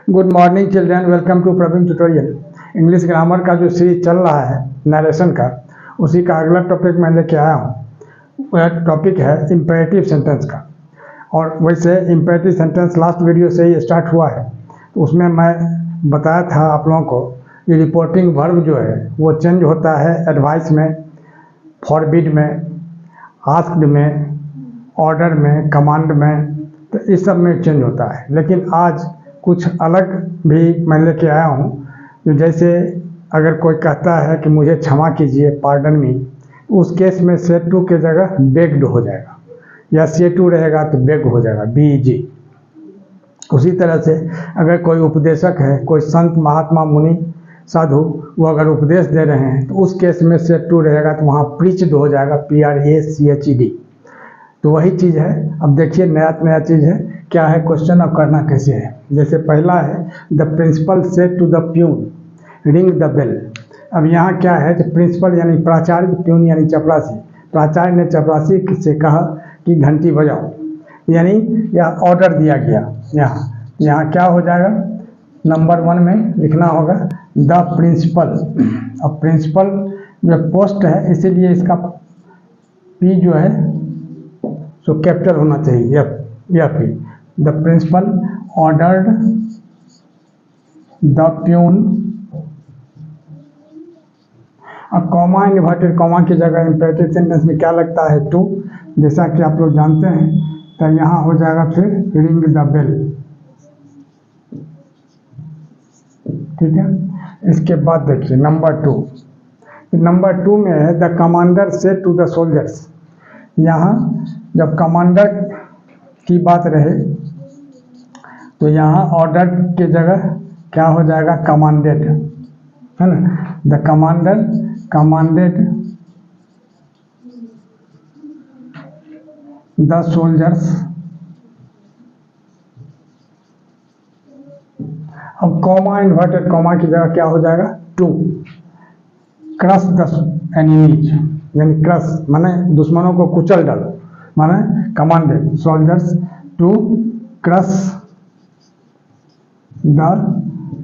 Good morning children, welcome to Praveen tutorial. English grammar का जो series चल रहा है नरेशन का, उसी का अगला टॉपिक मैं लेके आया हूँ। वह टॉपिक है इम्पेरेटिव सेंटेंस का। और वैसे इम्पेरेटिव सेंटेंस लास्ट वीडियो से ही स्टार्ट हुआ है, तो उसमें मैं बताया था आप लोगों को ये रिपोर्टिंग वर्ब जो है वो चेंज होता है एडवाइस में, फॉरबिड में, आस्क्ड में, ऑर्डर में, कमांड में, तो इस सब में चेंज होता है। लेकिन आज कुछ अलग भी मैं लेके आया हूँ। जो जैसे अगर कोई कहता है कि मुझे क्षमा कीजिए, पार्डन मी, उस केस में से टू के जगह बेग्ड हो जाएगा, या से टू रहेगा तो बेग हो जाएगा, BEG। उसी तरह से अगर कोई उपदेशक है, कोई संत, महात्मा, मुनि, साधु, वो अगर उपदेश दे रहे हैं तो उस केस में से टू रहेगा तो वहाँ प्रीच्ड हो जाएगा, PRACHED। तो वही चीज़ है। अब देखिए नया चीज़ है, क्या है क्वेश्चन, अब करना कैसे है। जैसे पहला है the principal said to the peon ring the bell. अब यहाँ क्या है कि प्रिंसिपल यानी प्राचार्य, प्यून यानी चपरासी। प्राचार्य ने चपरासी से कहा कि घंटी बजाओ, यानी यह ऑर्डर दिया गया। यहाँ क्या हो जाएगा, नंबर 1 में लिखना होगा द प्रिंसिपल। अब प्रिंसिपल जो पोस्ट है, इसीलिए इसका P जो है सो कैपिटल होना चाहिए, F। The principal ordered the peon. अब कॉमा, इन्वर्टेड कॉमा की जगह इम्पेरेटिव सेंटेंस में क्या लगता है, टू, जैसा कि आप लोग जानते हैं। तो यहाँ हो जाएगा फिर रिंग द बेल। ठीक है। इसके बाद देखिए नंबर 2। नंबर 2 में है the commander said to the soldiers. यहाँ जब कमांडर की बात रहे तो यहाँ ऑर्डर के जगह क्या हो जाएगा, कमांडेड, है ना। The commander commanded the soldiers. अब कॉमा, इन्वर्टेड कॉमा की जगह क्या हो जाएगा, टू क्रश द एनिमीज, यानी क्रश माने दुश्मनों को कुचल डालो, माने commanded soldiers to crush the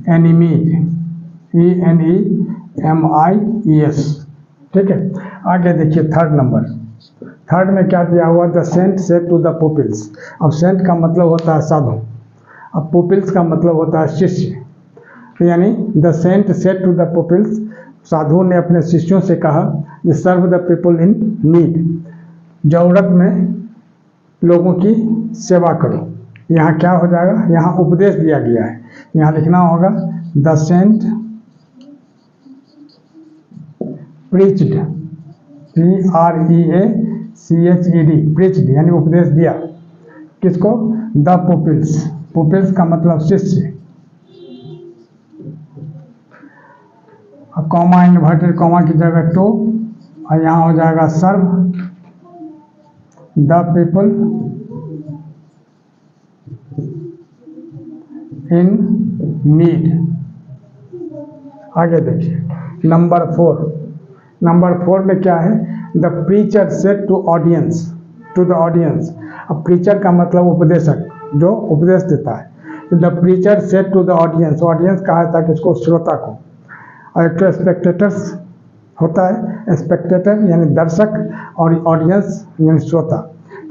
enemies, ENEMIES। ठीक है। आगे देखिए थर्ड नंबर। थर्ड में क्या दिया हुआ, the saint said to the pupils. अब सेंट का मतलब होता है साधु, अब पुपिल्स का मतलब होता है शिष्य। तो यानी the saint said to the pupils, साधु ने अपने शिष्यों से कहा कि serve the people in need, जरूरत में लोगों की सेवा करो। यहाँ क्या हो जाएगा, यहाँ उपदेश दिया गया है। यहाँ लिखना होगा the saint preached, PREACHED, preached यानी उपदेश दिया। किसको, द पुपिल्स। पुपिल्स का मतलब शिष्य। अब कॉमा, इन्वर्टेड कॉमा की जगह टू, और यहाँ हो जाएगा serve the people in need. आगे देखिए नंबर 4। नंबर 4 में क्या है, the preacher said to audience, to the audience. अब प्रीचर का मतलब उपदेशक, जो उपदेश देता है। तो the preacher said to the audience, audience कहा था किसको, श्रोता को। और एक तो स्पेक्टेटर्स होता है, स्पेक्टेटर यानी दर्शक, और ऑडियंस यानी श्रोता।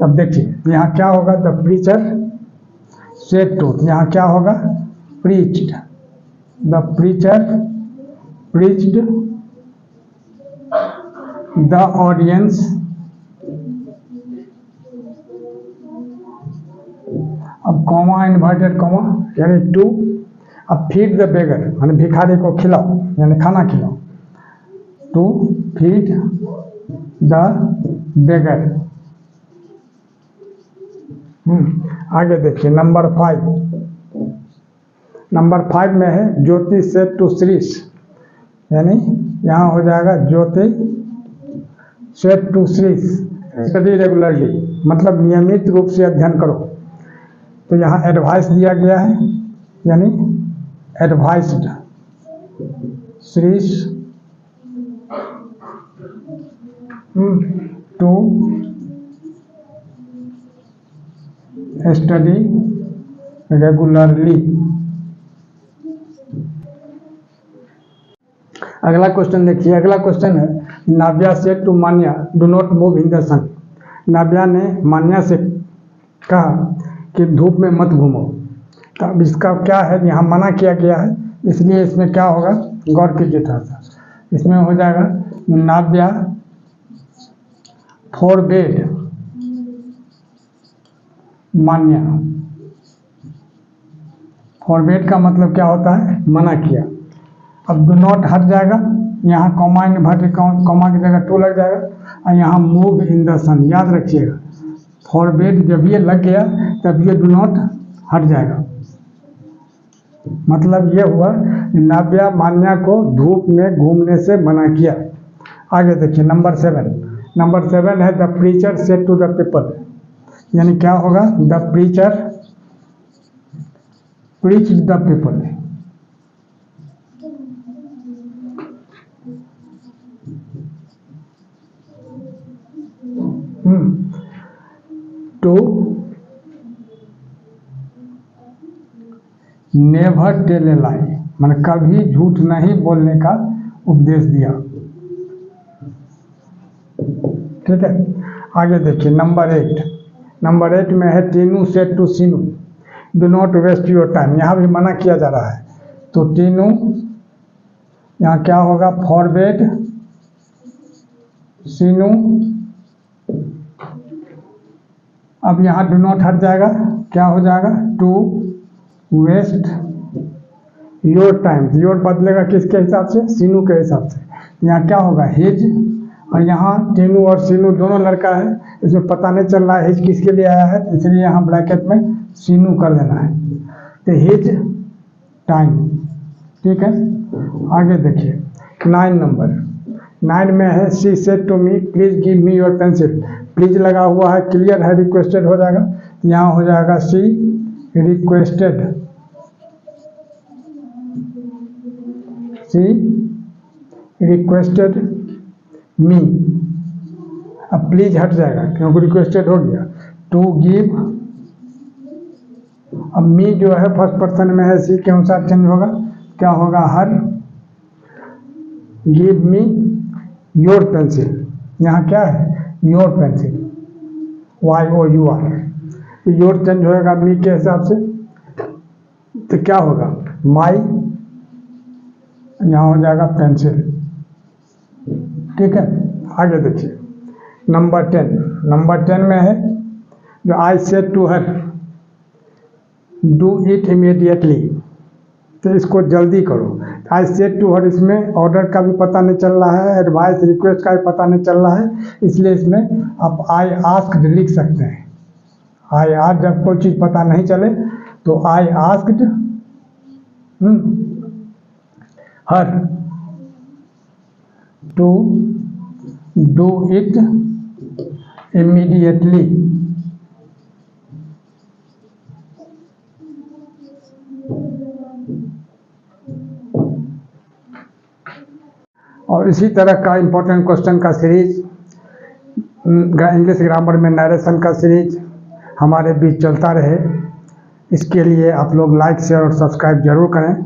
तब देखिए यहाँ क्या होगा, द प्रीचर सेड टू, यहाँ क्या होगा, preached. The preacher preached the audience. अब कॉमा, इन्वर्टेड कॉमा यानी टू। अब फीड द बेगर यानी भिखारी को खिलाओ, यानी खाना खिलाओ, टू फीड द बेगर। आगे देखिए नंबर 5। नंबर 5 में है ज्योति सेड टू श्रीश, यानी यहाँ हो जाएगा Jyoti said to Shrish study regularly, मतलब नियमित रूप से अध्ययन करो। तो यहाँ एडवाइस दिया गया है, यानी advised Shrish to study regularly. अगला क्वेश्चन देखिए, अगला क्वेश्चन है Navya said to Manya do not move in the sun. Navya ने मान्या से कहा कि धूप में मत घूमो। तो अब इसका क्या है, यहाँ मना किया गया है, इसलिए इसमें क्या होगा, गौर कीजिए थोड़ा सा, इसमें हो जाएगा नाव्या फॉरबेड मान्या। फॉरबेड का मतलब क्या होता है, मना किया। अब डू नॉट हट जाएगा, यहाँ कॉमा इन्वर्टेड कॉमा की जगह टू लग जाएगा, और यहाँ मूव इन द सन। याद रखिएगा, फॉरबेड जब ये लग गया तब ये डू नॉट हट जाएगा। मतलब ये हुआ नाव्या मान्या को धूप में घूमने से मना किया। आगे देखिए नंबर 7। नंबर 7 है the preacher said to the people, यानी क्या होगा, the preacher preach the people. To never tell a lie, मैंने कभी झूठ नहीं बोलने का उपदेश दिया। ठीक है, आगे देखिए नंबर 8। नंबर 8 में है Tinu said to Sinu do not waste your time. यहाँ भी मना किया जा रहा है, तो टीनू यहाँ क्या होगा, फॉरबेड सीनू। अब यहाँ डू नॉट हट जाएगा, क्या हो जाएगा, to waste your time. Your बदलेगा किसके हिसाब से, सीनू के हिसाब से। यहाँ क्या होगा, हिज, और यहाँ टीनू और सीनू दोनों लड़का है, इसमें पता नहीं चल रहा है हिज किसके लिए आया है, इसलिए यहाँ ब्रैकेट में सीनू कर देना है, तो हिज टाइम। ठीक है, आगे देखिए 9 नंबर। 9 में है she said to me please give me your pencil. Please लगा हुआ है, क्लियर है, रिक्वेस्टेड हो जाएगा, यहाँ हो जाएगा शी रिक्वेस्टेड, शी रिक्वेस्टेड मी। अब प्लीज हट जाएगा क्योंकि रिक्वेस्टेड हो गया, टू गिव। अब मी जो है फर्स्ट पर्सन में है, सी के अनुसार चेंज होगा, क्या होगा, हर। गिव मी योर पेंसिल, यहाँ क्या है, your pencil, YOUR। Your change होएगा मी के हिसाब से, तो क्या होगा, माई, यहाँ हो जाएगा पेंसिल। ठीक है, आगे देखिए नंबर 10। नंबर 10 में है जो I said to her do it immediately, तो इसको जल्दी करो। आई सेड टू हर, इसमें ऑर्डर का भी पता नहीं चल रहा है, एडवाइस रिक्वेस्ट का भी पता नहीं चल रहा है, इसलिए इसमें आप आई आस्क्ड लिख सकते हैं। आई आस्क्ड, जब कोई चीज़ पता नहीं चले तो I asked her to do it immediately. और इसी तरह का इम्पोर्टेंट क्वेश्चन का सीरीज, इंग्लिश ग्रामर में नरेशन का सीरीज हमारे बीच चलता रहे। इसके लिए आप लोग लाइक, शेयर और सब्सक्राइब जरूर करें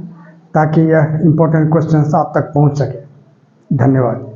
ताकि यह इम्पोर्टेंट क्वेश्चन आप तक पहुंच सके। धन्यवाद।